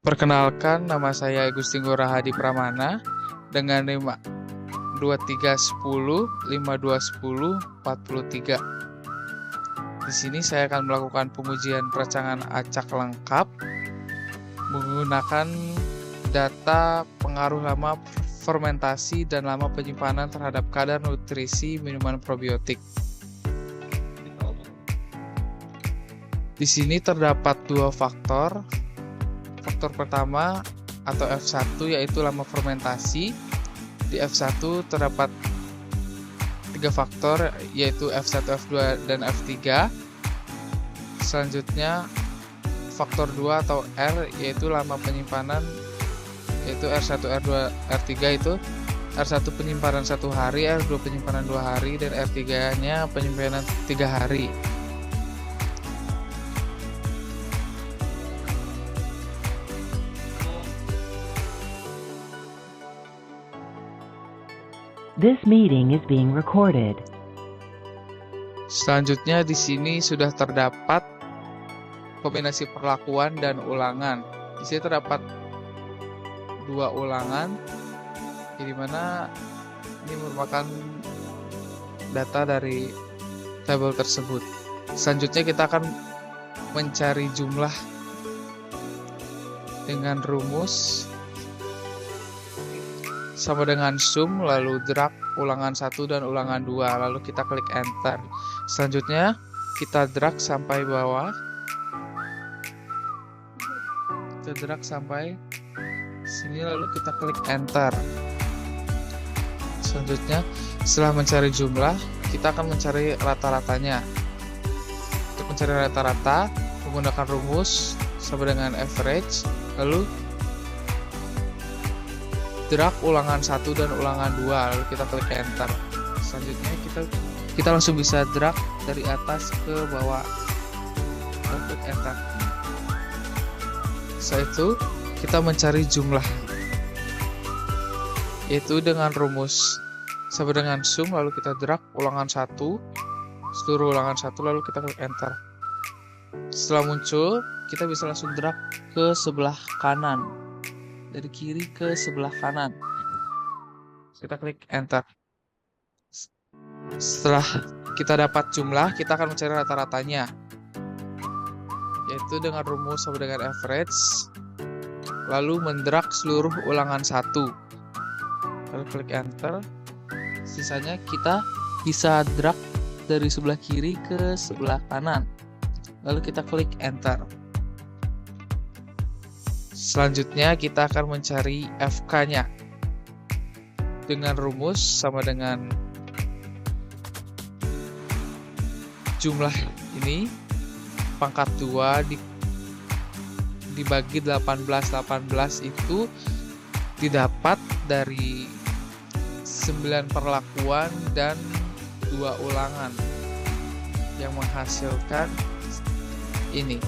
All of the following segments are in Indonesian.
Perkenalkan, nama saya Gusti Ngurah Hadi Pramana dengan NIM 2310 5210 43. Di sini saya akan melakukan pengujian perancangan acak lengkap menggunakan data pengaruh lama fermentasi dan lama penyimpanan terhadap kadar nutrisi minuman probiotik. Di sini terdapat dua faktor. Faktor pertama atau F1 yaitu lama fermentasi. Di F1 terdapat tiga faktor yaitu F1, F2, dan F3. Selanjutnya faktor 2 atau R yaitu lama penyimpanan yaitu R1, R2, R3 itu R1 penyimpanan 1 hari, R2 penyimpanan 2 hari, dan R3-nya penyimpanan 3 hari. This meeting is being recorded. Selanjutnya di sini sudah terdapat kombinasi perlakuan dan ulangan. Di sini terdapat dua ulangan, di mana ini merupakan data dari tabel tersebut. Selanjutnya kita akan mencari jumlah dengan rumus sama dengan sum, lalu drag ulangan 1 dan ulangan 2, lalu kita klik enter. Selanjutnya kita drag sampai bawah, kita drag sampai sini, lalu kita klik enter. Selanjutnya setelah mencari jumlah, kita akan mencari rata-ratanya. Untuk mencari rata-rata menggunakan rumus sama dengan average, lalu drag ulangan 1 dan ulangan 2, lalu kita klik enter. Selanjutnya kita langsung bisa drag dari atas ke bawah, lalu klik enter. Setelah itu kita mencari jumlah, yaitu dengan rumus sama dengan sum, lalu kita drag ulangan 1, seluruh ulangan 1, lalu kita klik enter. Setelah muncul, kita bisa langsung drag ke sebelah kanan, dari kiri ke sebelah kanan. Kita klik enter. Setelah kita dapat jumlah, kita akan mencari rata-ratanya, yaitu dengan rumus sama dengan average, lalu mendrag seluruh ulangan 1, lalu klik enter. Sisanya kita bisa drag dari sebelah kiri ke sebelah kanan, lalu kita klik enter. Selanjutnya kita akan mencari FK-nya dengan rumus sama dengan jumlah ini pangkat 2 dibagi 18 itu didapat dari 9 perlakuan dan 2 ulangan yang menghasilkan ini.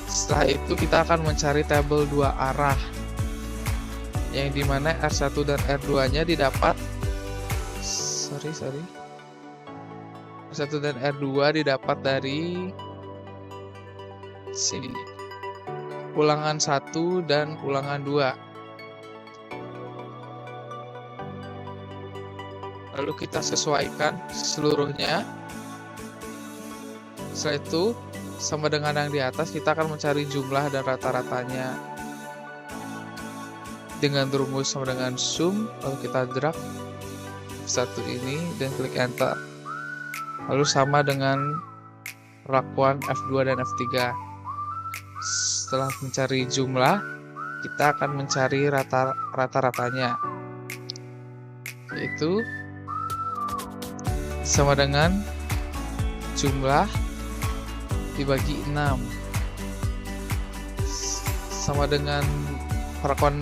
Setelah itu kita akan mencari tabel 2 arah, yang dimana R1 dan R2-nya didapat R1 dan R2 didapat dari sini, ulangan 1 dan ulangan 2, lalu kita sesuaikan seluruhnya. Setelah itu sama dengan yang di atas, kita akan mencari jumlah dan rata-ratanya dengan rumus sama dengan sum, lalu kita drag F1 ini dan klik enter. Lalu sama dengan perlakuan F2 dan F3. Setelah mencari jumlah, kita akan mencari rata-ratanya, yaitu sama dengan jumlah dibagi 6, sama dengan perlakuan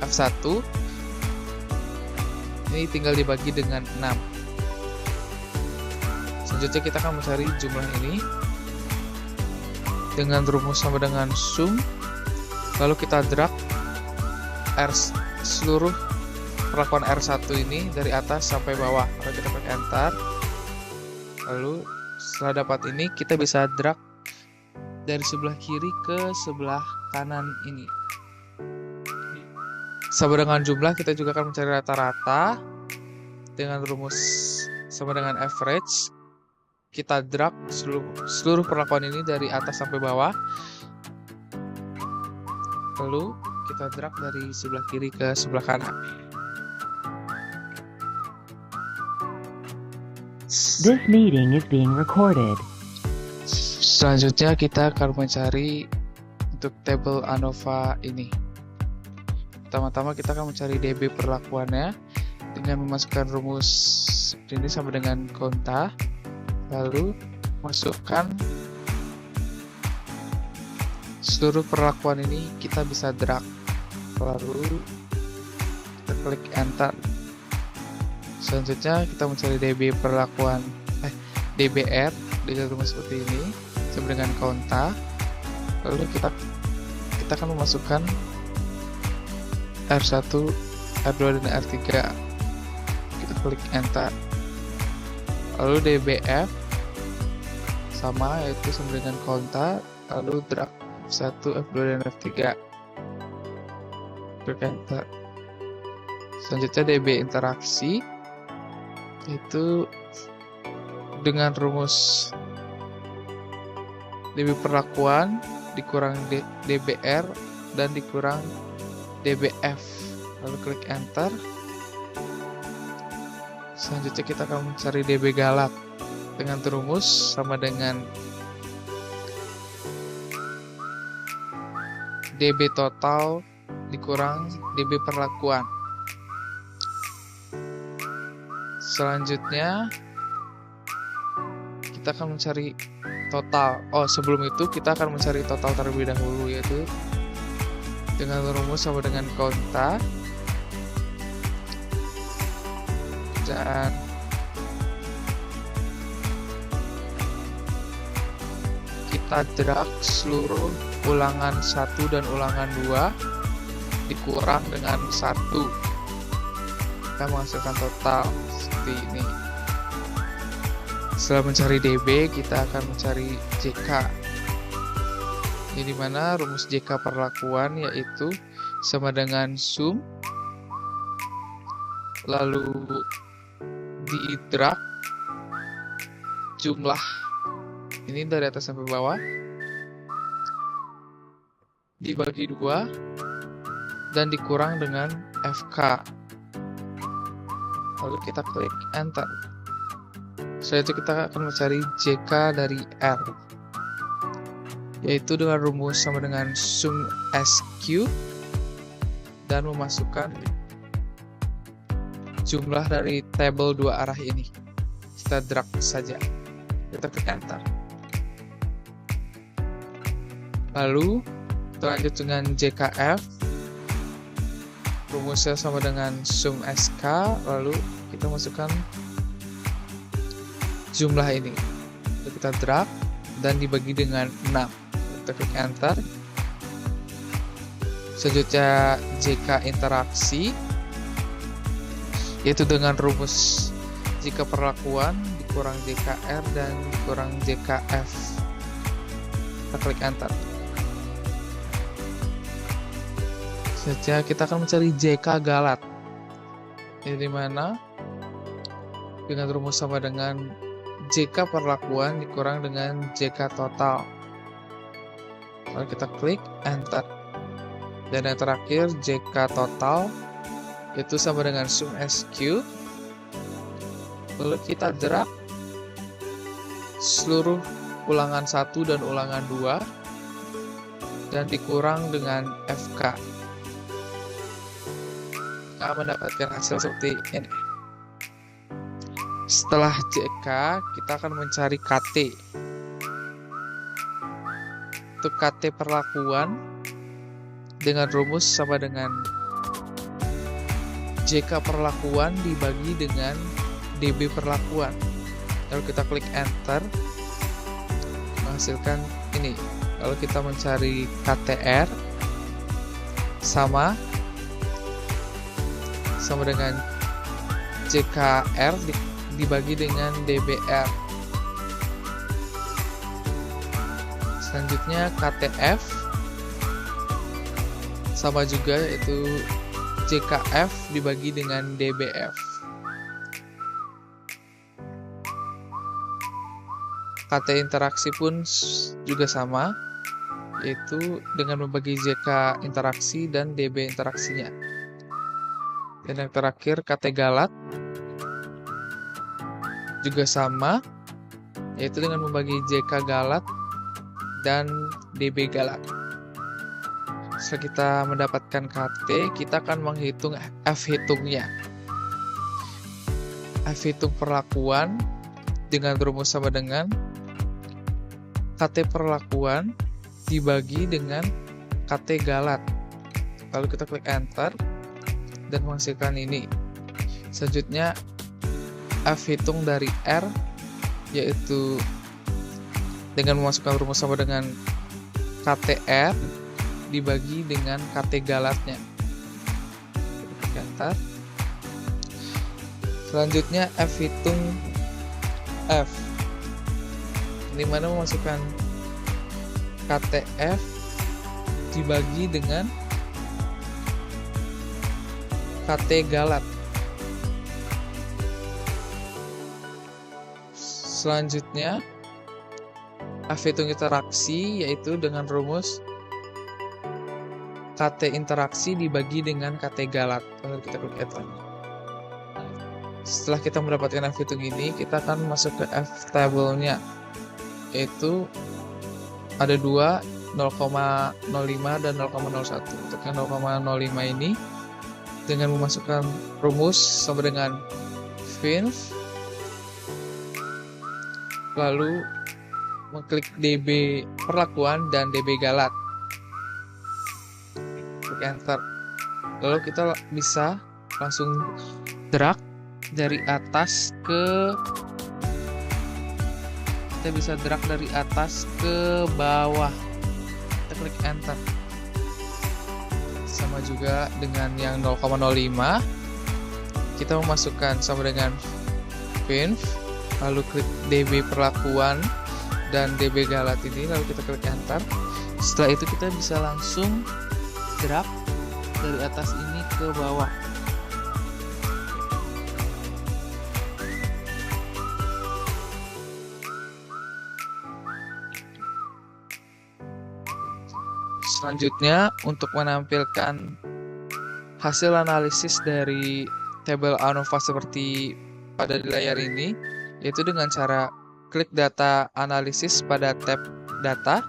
F1 ini tinggal dibagi dengan 6. Selanjutnya kita akan mencari jumlah ini dengan rumus sama dengan sum, lalu kita drag seluruh perlakuan R1 ini dari atas sampai bawah, lalu kita klik enter. Lalu setelah dapat ini, kita bisa drag dari sebelah kiri ke sebelah kanan ini. Sama dengan jumlah, kita juga akan mencari rata-rata dengan rumus sama dengan average. Kita drag seluruh perlakuan ini dari atas sampai bawah. Lalu kita drag dari sebelah kiri ke sebelah kanan. This meeting is being recorded. Selanjutnya kita akan mencari untuk tabel ANOVA ini. Pertama-tama kita akan mencari DB perlakuannya dengan memasukkan rumus ini sama dengan konta. Lalu masukkan seluruh perlakuan ini, kita bisa drag. Lalu kita klik enter. Selanjutnya kita mencari DB perlakuan DBR dengan rumus seperti ini sama dengan konta. Lalu kita akan memasukkan R1, R2 dan R3. Kita klik enter. Lalu DBF sama, yaitu sama dengan konta, lalu drag F1, F2 dan F3. Klik enter. Selanjutnya DB interaksi, yaitu dengan rumus DB perlakuan dikurang DBR dan dikurang DBF. Lalu klik enter. Selanjutnya kita akan mencari DB galak dengan rumus sama dengan DB total dikurang DB perlakuan. Selanjutnya kita akan mencari total. Sebelum itu kita akan mencari total terlebih dahulu, yaitu dengan rumus sama dengan konta dan kita drag seluruh ulangan 1 dan ulangan 2 dikurang dengan 1. Kita menghasilkan total seperti ini. Setelah mencari DB, kita akan mencari JK. Ini dimana rumus JK perlakuan yaitu sama dengan sum, lalu di drag jumlah ini dari atas sampai bawah dibagi 2 dan dikurang dengan FK. Lalu kita klik enter. Setelah itu kita akan mencari JK dari R, yaitu dengan rumus sama dengan sum SQ dan memasukkan jumlah dari tabel 2 arah ini. Kita drag saja. Kita klik enter. Lalu kita lanjut dengan JKF. Rumusnya sama dengan sum SK. Lalu kita masukkan jumlah ini. Lalu kita drag dan dibagi dengan 6. Kita klik enter. Selanjutnya JK interaksi, yaitu dengan rumus jika perlakuan dikurang JKR dan dikurang JKF. Kita klik enter. Selanjutnya kita akan mencari JK galat, ini dimana dengan rumus sama dengan JK perlakuan dikurang dengan JK total. Lalu kita klik enter. Dan yang terakhir JK total, itu sama dengan sum SQ. Lalu kita drag seluruh ulangan 1 dan ulangan 2 dan dikurang dengan FK. Kita mendapatkan hasil seperti ini. Setelah JK, kita akan mencari KT. Untuk KT perlakuan dengan rumus sama dengan JK perlakuan dibagi dengan DB perlakuan. Lalu kita klik enter, menghasilkan ini. Lalu kita mencari KTR sama dengan JKR dibagi dengan DBR. Selanjutnya KTF sama juga, yaitu JKF dibagi dengan DBF. KT interaksi pun juga sama, yaitu dengan membagi JK interaksi dan DB interaksinya. Dan yang terakhir KT galat juga sama, yaitu dengan membagi JK galat dan DB galat. Setelah kita mendapatkan KT, kita akan menghitung F hitungnya. F hitung perlakuan dengan rumus sama dengan KT perlakuan dibagi dengan KT galat. Lalu kita klik enter dan menghasilkan ini. Selanjutnya F hitung dari R, yaitu dengan memasukkan rumus sama dengan KTR dibagi dengan KT galatnya. Klik enter. Selanjutnya F hitung F, di mana memasukkan KTF dibagi dengan KT galat. Selanjutnya F hitung interaksi, yaitu dengan rumus KT interaksi dibagi dengan KT galat. Lalu kita klik enter. Setelah kita mendapatkan F hitung ini, kita akan masuk ke F table-nya, yaitu ada dua, 0,05 dan 0,01. Untuk yang 0,05 ini, dengan memasukkan rumus sama dengan finv, lalu mengklik DB perlakuan dan DB galat. Klik enter. Lalu kita bisa langsung drag dari atas ke bawah. Kita klik enter. Sama juga dengan yang 0,05, kita memasukkan sama dengan finv, lalu klik DB perlakuan dan DB galat ini, lalu kita klik enter. Setelah itu kita bisa langsung drag dari atas ini ke bawah. Selanjutnya, untuk menampilkan hasil analisis dari tabel ANOVA seperti pada di layar ini, yaitu dengan cara klik data analisis pada tab data,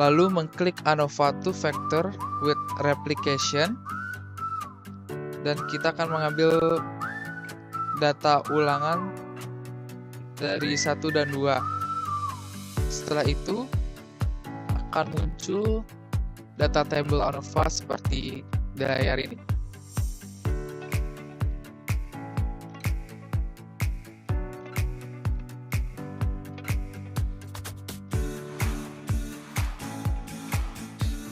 lalu mengklik ANOVA 2 factor with replication, dan kita akan mengambil data ulangan dari 1 dan 2. Setelah itu akan muncul data table ANOVA seperti di layar ini.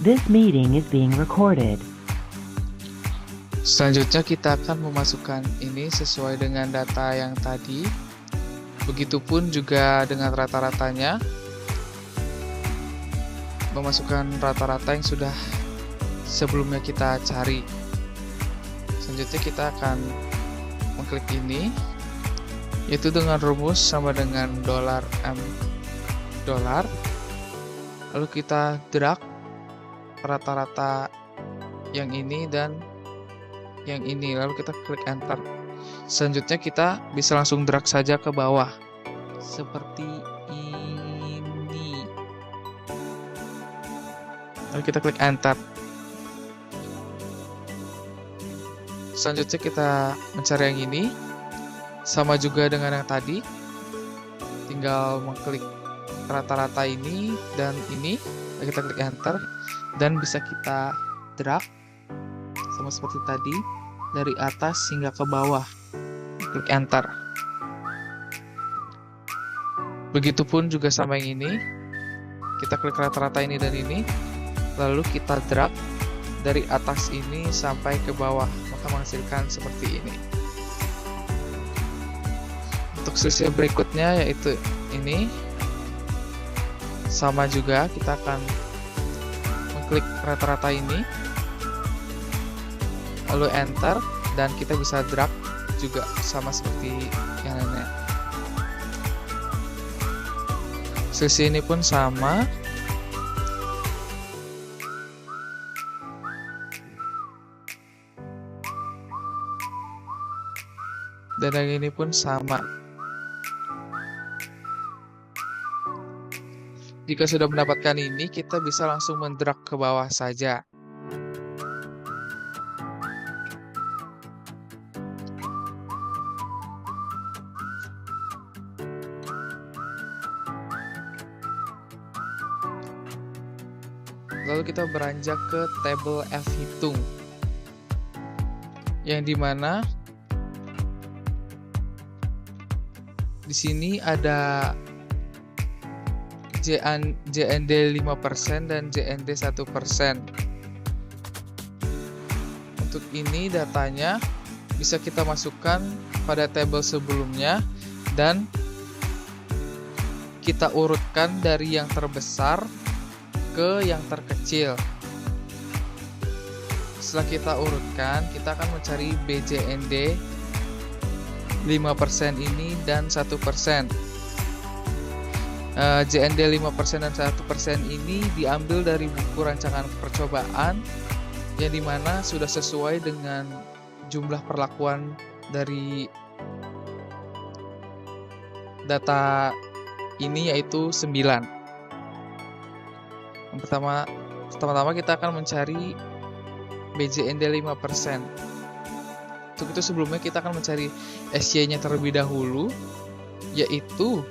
This meeting is being recorded. Selanjutnya kita akan memasukkan ini sesuai dengan data yang tadi. Begitupun juga dengan rata-ratanya. Memasukkan rata-rata yang sudah sebelumnya kita cari. Selanjutnya kita akan mengklik ini, yaitu dengan rumus sama dengan $M $. Lalu kita drag rata-rata yang ini dan yang ini, lalu kita klik enter. Selanjutnya kita bisa langsung drag saja ke bawah seperti ini, lalu kita klik enter. Selanjutnya kita mencari yang ini, sama juga dengan yang tadi, tinggal mengklik rata-rata ini dan ini, lalu kita klik enter, dan bisa kita drag sama seperti tadi dari atas hingga ke bawah. Klik enter. Begitupun juga sama yang ini, kita klik rata-rata ini dan ini, lalu kita drag dari atas ini sampai ke bawah, maka menghasilkan seperti ini. Untuk sesi berikutnya yaitu ini, Sama juga kita akan mengklik rata-rata ini, lalu enter, dan kita bisa drag juga sama seperti yang lainnya. Sisi ini pun sama. Dan yang ini pun sama. Jika sudah mendapatkan ini, kita bisa langsung mendrag ke bawah saja. Lalu kita beranjak ke tabel F hitung, yang dimana di sini ada JND 5% dan JND 1%. Untuk ini datanya bisa kita masukkan pada tabel sebelumnya dan kita urutkan dari yang terbesar ke yang terkecil. Setelah kita urutkan, kita akan mencari BJND 5% ini dan 1%. JND 5% dan 1% ini diambil dari buku rancangan percobaan yang dimana sudah sesuai dengan jumlah perlakuan dari data ini, yaitu 9. Yang pertama-tama kita akan mencari BJND 5%. Untuk itu sebelumnya kita akan mencari SY-nya terlebih dahulu, yaitu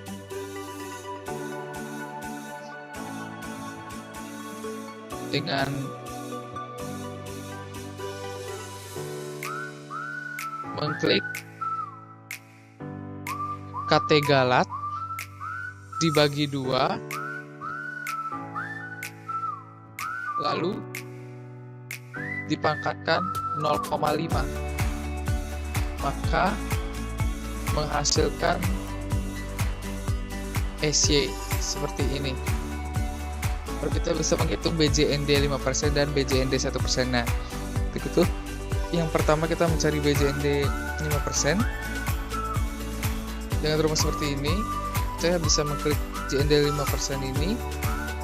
dengan mengklik KT Galat dibagi 2, lalu dipangkatkan 0,5, maka menghasilkan SY seperti ini. Lalu kita bisa menghitung BJND 5% dan BJND 1%. Nah, itu yang pertama kita mencari BJND 5%. Dengan rumus seperti ini, saya bisa mengklik JND 5% ini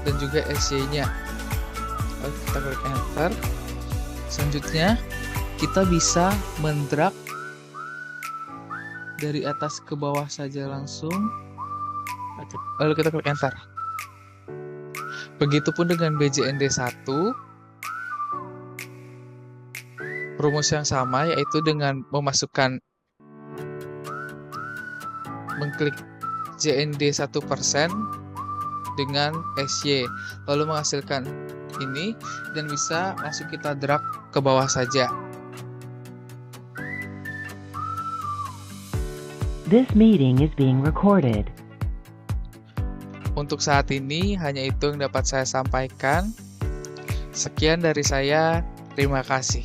dan juga SY-nya. Lalu kita klik enter. Selanjutnya, kita bisa mendrag dari atas ke bawah saja langsung. Lalu kita klik enter. Begitupun dengan BJND 1, rumus yang sama, yaitu dengan mengklik JND 1% dengan SY, lalu menghasilkan ini, dan bisa langsung kita drag ke bawah saja. This meeting is being recorded. Untuk saat ini hanya itu yang dapat saya sampaikan. Sekian dari saya, terima kasih.